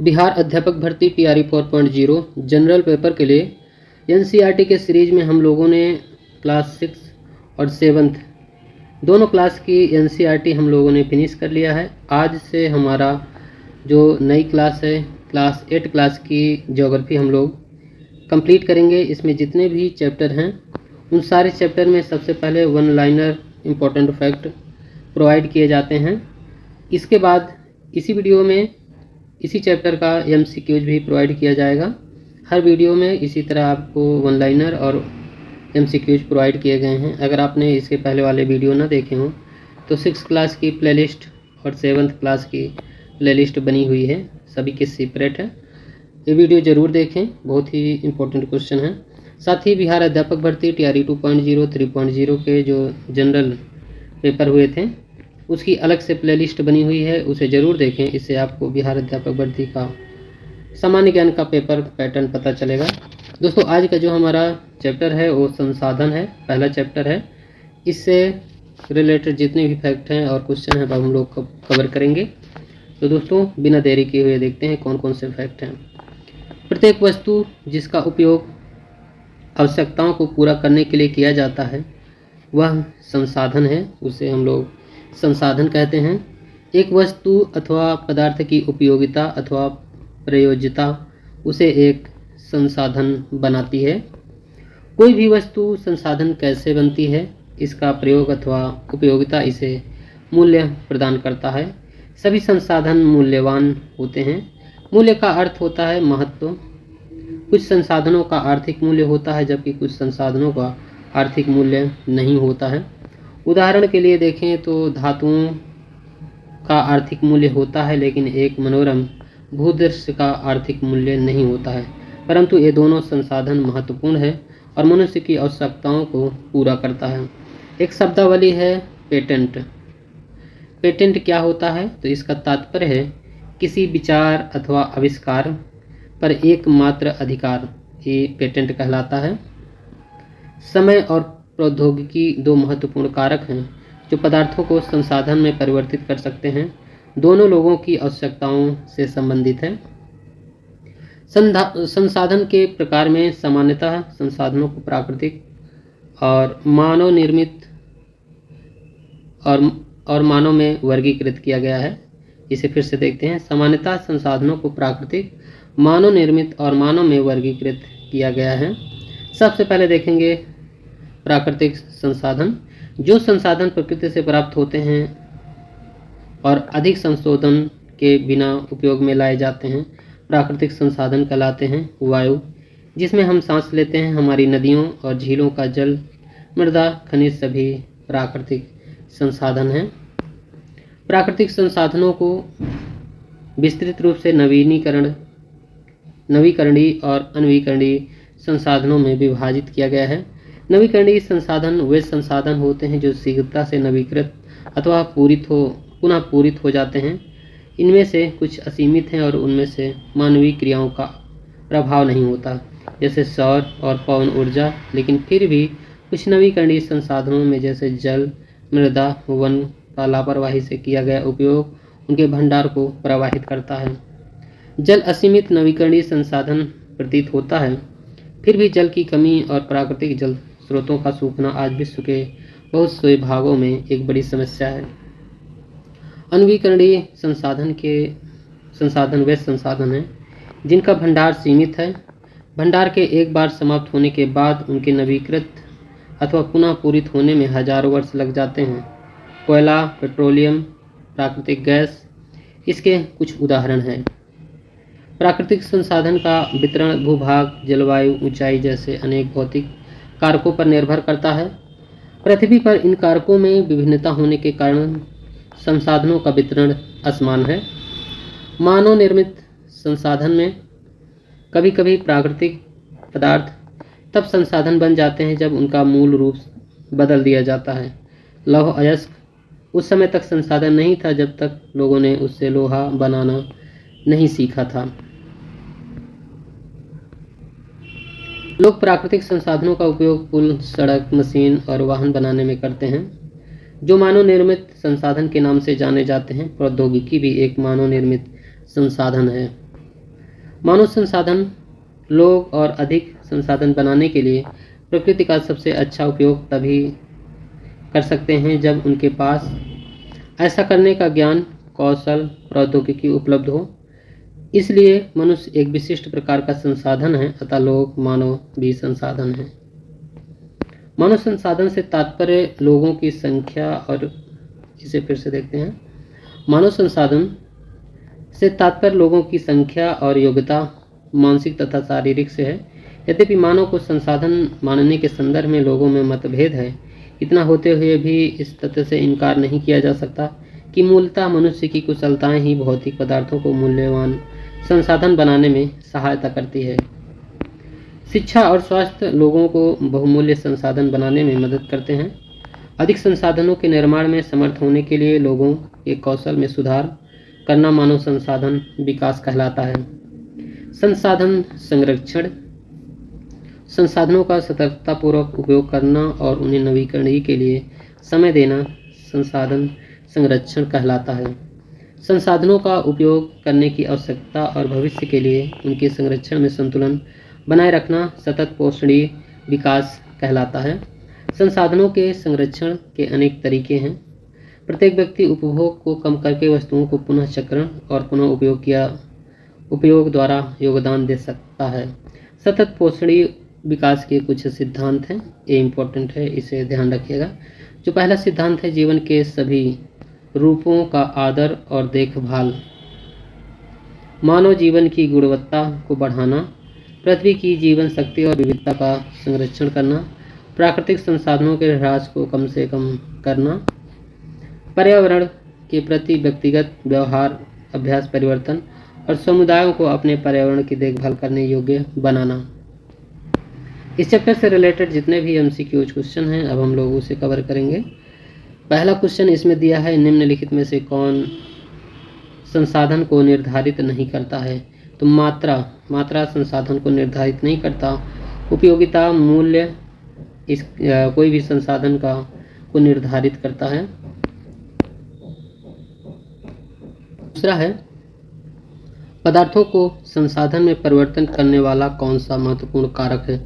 बिहार अध्यापक भर्ती TRE 4.0 general paper के लिए एनसीईआरटी के सीरीज में हम लोगों ने क्लास 6 और 7th दोनों क्लास की एनसीईआरटी हम लोगों ने फिनिश कर लिया है। आज से हमारा जो नई क्लास है क्लास 8 क्लास की ज्योग्राफी हम लोग कंप्लीट करेंगे। इसमें जितने भी चैप्टर हैं उन सारे चैप्टर में सबसे पहले one liner important fact provide किए जाते हैं। इसके बाद इसी वीडियो में इसी चैप्टर का एमसीक्यूज भी प्रोवाइड किया जाएगा। हर वीडियो में इसी तरह आपको वन लाइनर और एमसीक्यूज प्रोवाइड किए गए हैं। अगर आपने इसके पहले वाले वीडियो ना देखे हों तो 6 क्लास की प्लेलिस्ट और 7th क्लास की प्लेलिस्ट बनी हुई है, सभी के सेपरेट है। ये वीडियो ज़रूर देखें, बहुत ही इम्पोर्टेंट क्वेश्चन है। साथ ही बिहार अध्यापक भर्ती टीआरई 2.0 3.0 के जो जनरल पेपर हुए थे उसकी अलग से प्लेलिस्ट बनी हुई है, उसे ज़रूर देखें। इससे आपको बिहार अध्यापक भर्ती का सामान्य ज्ञान का पेपर पैटर्न पता चलेगा। दोस्तों, आज का जो हमारा चैप्टर है वो संसाधन है, पहला चैप्टर है। इससे रिलेटेड जितने भी फैक्ट हैं और क्वेश्चन हैं हम लोग कवर करेंगे। तो दोस्तों, बिना देरी किए हुए देखते हैं कौन कौन से फैक्ट हैं। प्रत्येक वस्तु जिसका उपयोग आवश्यकताओं को पूरा करने के लिए किया जाता है वह संसाधन है, उसे हम लोग संसाधन कहते हैं। एक वस्तु अथवा पदार्थ की उपयोगिता अथवा प्रयोज्यता उसे एक संसाधन बनाती है। कोई भी वस्तु संसाधन कैसे बनती है, इसका प्रयोग अथवा उपयोगिता इसे मूल्य प्रदान करता है। सभी संसाधन मूल्यवान होते हैं। मूल्य का अर्थ होता है महत्व। कुछ संसाधनों का आर्थिक मूल्य होता है जबकि कुछ संसाधनों का आर्थिक मूल्य नहीं होता है। उदाहरण के लिए देखें तो धातुओं का आर्थिक मूल्य होता है लेकिन एक मनोरम भूदृश्य का आर्थिक मूल्य नहीं होता है, परंतु ये दोनों संसाधन महत्वपूर्ण है और मनुष्य की आवश्यकताओं को पूरा करता है। एक शब्दावली है पेटेंट। पेटेंट क्या होता है तो इसका तात्पर्य है किसी विचार अथवा आविष्कार पर एकमात्र अधिकार, ये पेटेंट कहलाता है। समय और प्रौद्योगिकी दो महत्वपूर्ण कारक हैं जो पदार्थों को संसाधन में परिवर्तित कर सकते हैं। दोनों लोगों की आवश्यकताओं से संबंधित है। संसाधन के प्रकार में सामान्यतः संसाधनों को प्राकृतिक और मानव निर्मित और मानव में वर्गीकृत किया गया है। इसे फिर से देखते हैं। सामान्यतः संसाधनों को प्राकृतिक, मानव निर्मित और मानव में वर्गीकृत किया गया है। सबसे पहले देखेंगे प्राकृतिक संसाधन। जो संसाधन प्रकृति से प्राप्त होते हैं और अधिक संशोधन के बिना उपयोग में लाए जाते हैं प्राकृतिक संसाधन कहलाते हैं। वायु, जिसमें हम सांस लेते हैं, हमारी नदियों और झीलों का जल, मृदा, खनिज सभी प्राकृतिक संसाधन हैं। प्राकृतिक संसाधनों को विस्तृत रूप से नवीकरणीय और अनवीकरणीय संसाधनों में विभाजित किया गया है। नवीकरणीय संसाधन वे संसाधन होते हैं जो शीघ्रता से नवीकृत अथवा पुनः पूरित हो जाते हैं। इनमें से कुछ असीमित हैं और उनमें से मानवीय क्रियाओं का प्रभाव नहीं होता, जैसे सौर और पवन ऊर्जा। लेकिन फिर भी कुछ नवीकरणीय संसाधनों में जैसे जल, मृदा, वन का लापरवाही से किया गया उपयोग उनके भंडार को प्रवाहित करता है। जल असीमित नवीकरणीय संसाधन प्रतीत होता है, फिर भी जल की कमी और प्राकृतिक जल स्रोतों का सूखना आज विश्व के बहुत से भागों में एक बड़ी समस्या है। अनवीकरणीय संसाधन वे संसाधन हैं जिनका भंडार सीमित है। भंडार के एक बार समाप्त होने के बाद उनके नवीकृत अथवा पुनः पूरित होने में हजारों वर्ष लग जाते हैं। कोयला, पेट्रोलियम, प्राकृतिक गैस इसके कुछ उदाहरण हैं। प्राकृतिक संसाधन का वितरण भूभाग, जलवायु, ऊंचाई जैसे अनेक भौतिक कारकों पर निर्भर करता है। पृथ्वी पर इन कारकों में विभिन्नता होने के कारण संसाधनों का वितरण असमान है। मानव निर्मित संसाधन में कभी कभी प्राकृतिक पदार्थ तब संसाधन बन जाते हैं जब उनका मूल रूप बदल दिया जाता है। लौह अयस्क उस समय तक संसाधन नहीं था जब तक लोगों ने उससे लोहा बनाना नहीं सीखा था। लोग प्राकृतिक संसाधनों का उपयोग पुल, सड़क, मशीन और वाहन बनाने में करते हैं जो मानव निर्मित संसाधन के नाम से जाने जाते हैं। प्रौद्योगिकी भी एक मानव निर्मित संसाधन है। मानव संसाधन लोग और अधिक संसाधन बनाने के लिए प्रकृति का सबसे अच्छा उपयोग तभी कर सकते हैं जब उनके पास ऐसा करने का ज्ञान, कौशल, प्रौद्योगिकी उपलब्ध हो। इसलिए मनुष्य एक विशिष्ट प्रकार का संसाधन है, अतः लोग मानव भी संसाधन है। मानव संसाधन से तात्पर्य लोगों की संख्या और इसे फिर से देखते हैं। मानव संसाधन से तात्पर्य लोगों की संख्या और योग्यता मानसिक तथा शारीरिक से है। यद्यपि मानव को संसाधन मानने के संदर्भ में लोगों में मतभेद है, इतना होते हुए भी इस तथ्य से इनकार नहीं किया जा सकता कि मूलतः मनुष्य की कुशलताएं ही भौतिक पदार्थों को मूल्यवान संसाधन बनाने में सहायता करती है। शिक्षा और स्वास्थ्य लोगों को बहुमूल्य संसाधन बनाने में मदद करते हैं। अधिक संसाधनों के निर्माण में समर्थ होने के लिए लोगों के कौशल में सुधार करना मानव संसाधन विकास कहलाता है। संसाधन संरक्षण संसाधनों का सतर्कतापूर्वक उपयोग करना और उन्हें नवीकरण के लिए समय देना संसाधन संरक्षण कहलाता है। संसाधनों का उपयोग करने की आवश्यकता और भविष्य के लिए उनके संरक्षण में संतुलन बनाए रखना सतत पोषणीय विकास कहलाता है। संसाधनों के संरक्षण के अनेक तरीके हैं। प्रत्येक व्यक्ति उपभोग को कम करके वस्तुओं को पुनः चक्रण और पुनः उपयोग द्वारा योगदान दे सकता है। सतत पोषणीय विकास के कुछ सिद्धांत हैं, ये इम्पोर्टेंट है, इसे ध्यान रखिएगा। जो पहला सिद्धांत है, जीवन के सभी रूपों का आदर और देखभाल, मानव जीवन की गुणवत्ता को बढ़ाना, पृथ्वी की जीवन शक्ति और विविधता का संरक्षण करना, प्राकृतिक संसाधनों के ह्रास को कम से कम करना, पर्यावरण के प्रति व्यक्तिगत व्यवहार अभ्यास परिवर्तन और समुदायों को अपने पर्यावरण की देखभाल करने योग्य बनाना। इस चैप्टर से रिलेटेड जितने भी एमसीक्यूज क्वेश्चन हैं अब हम लोग उसे कवर करेंगे। पहला क्वेश्चन इसमें दिया है, निम्नलिखित में से कौन संसाधन को निर्धारित नहीं करता है? तो मात्रा संसाधन को निर्धारित नहीं करता। उपयोगिता मूल्य कोई भी संसाधन को निर्धारित करता है। दूसरा है, पदार्थों को संसाधन में परिवर्तन करने वाला कौन सा महत्वपूर्ण कारक है?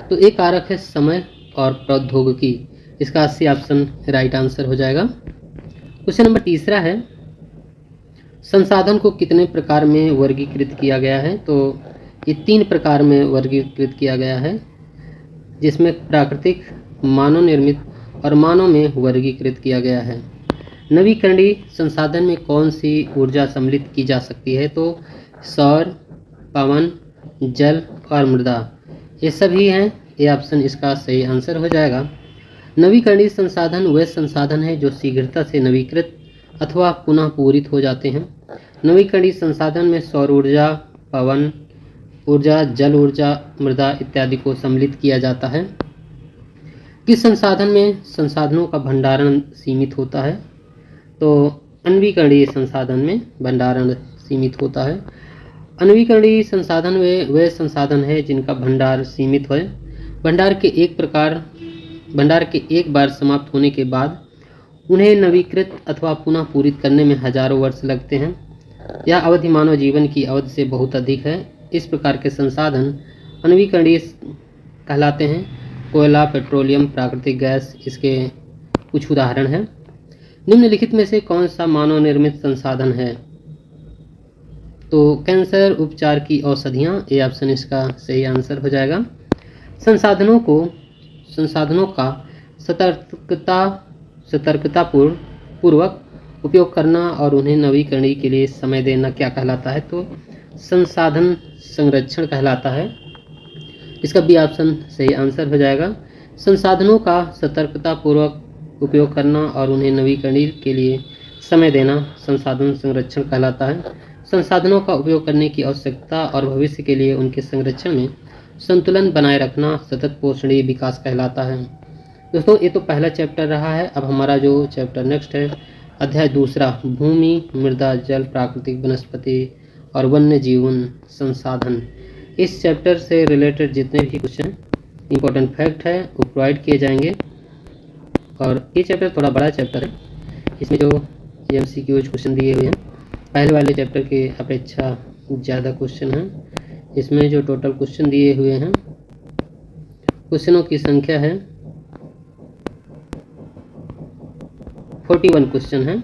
तो एक कारक है समय और प्रौद्योगिकी। इसका 80 ऑप्शन राइट आंसर हो जाएगा। क्वेश्चन नंबर तीसरा है, संसाधन को कितने प्रकार में वर्गीकृत किया गया है? तो ये 3 प्रकार में वर्गीकृत किया गया है, जिसमें प्राकृतिक, मानव निर्मित और मानव में वर्गीकृत किया गया है। नवीकरणीय संसाधन में कौन सी ऊर्जा सम्मिलित की जा सकती है? तो सौर, पवन, जल और मृदा, ये सभी हैं। ये ऑप्शन इसका सही आंसर हो जाएगा। नवीकरणीय संसाधन वे संसाधन हैं जो शीघ्रता से नवीकृत अथवा पुनः पूरित हो जाते हैं। नवीकरणीय संसाधन में सौर ऊर्जा, पवन ऊर्जा, जल ऊर्जा, मृदा इत्यादि को सम्मिलित किया जाता है। किस संसाधन में संसाधनों का भंडारण सीमित होता है? तो अनवीकरणीय संसाधन में भंडारण सीमित होता है। अनवीकरणीय संसाधन वे संसाधन है जिनका भंडार सीमित है। भंडार के एक बार समाप्त होने के बाद उन्हें नवीकृत अथवा पुनः पूरित करने में हजारों वर्ष लगते हैं। यह अवधि मानव जीवन की अवधि से बहुत अधिक है। इस प्रकार के संसाधन अनवीकरणीय कहलाते हैं। कोयला, पेट्रोलियम, प्राकृतिक गैस इसके कुछ उदाहरण हैं। निम्नलिखित में से कौन सा मानव निर्मित संसाधन है? तो कैंसर उपचार की औषधियाँ, ये ऑप्शन इसका सही आंसर हो जाएगा। संसाधनों का सतर्कतापूर्वक उपयोग करना और उन्हें नवीकरणीय के लिए समय देना क्या कहलाता है? तो संसाधन संरक्षण कहलाता है। इसका बी ऑप्शन सही आंसर हो जाएगा। संसाधनों का सतर्कतापूर्वक उपयोग करना और उन्हें नवीकरणीय के लिए समय देना संसाधन संरक्षण कहलाता है। संसाधनों का उपयोग करने की आवश्यकता और भविष्य के लिए उनके संरक्षण में संतुलन बनाए रखना सतत पोषणीय विकास कहलाता है। दोस्तों, ये तो पहला चैप्टर रहा है। अब हमारा जो चैप्टर नेक्स्ट है, अध्याय दूसरा, भूमि, मृदा, जल, प्राकृतिक वनस्पति और वन्य जीवन संसाधन। इस चैप्टर से रिलेटेड जितने भी क्वेश्चन इंपॉर्टेंट फैक्ट है वो प्रोवाइड किए जाएंगे। और ये चैप्टर थोड़ा बड़ा चैप्टर है। इसमें जो MCQ क्वेश्चन दिए हुए हैं पहले वाले चैप्टर की अपेक्षा ज़्यादा क्वेश्चन हैं। इसमें जो टोटल क्वेश्चन दिए हुए हैं, क्वेश्चनों की संख्या है 41 क्वेश्चन हैं।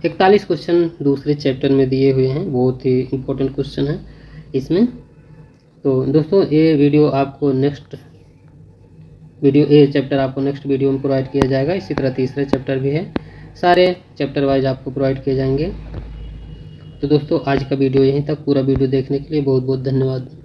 41 क्वेश्चन दूसरे चैप्टर में दिए हुए हैं, बहुत ही इम्पोर्टेंट क्वेश्चन है इसमें। तो दोस्तों ये वीडियो आपको ये चैप्टर आपको नेक्स्ट वीडियो में प्रोवाइड किया जाएगा। इसी तरह तीसरा चैप्टर भी है, सारे चैप्टर वाइज आपको प्रोवाइड किए जाएंगे। तो दोस्तों आज का वीडियो यहीं तक। पूरा वीडियो देखने के लिए बहुत बहुत धन्यवाद।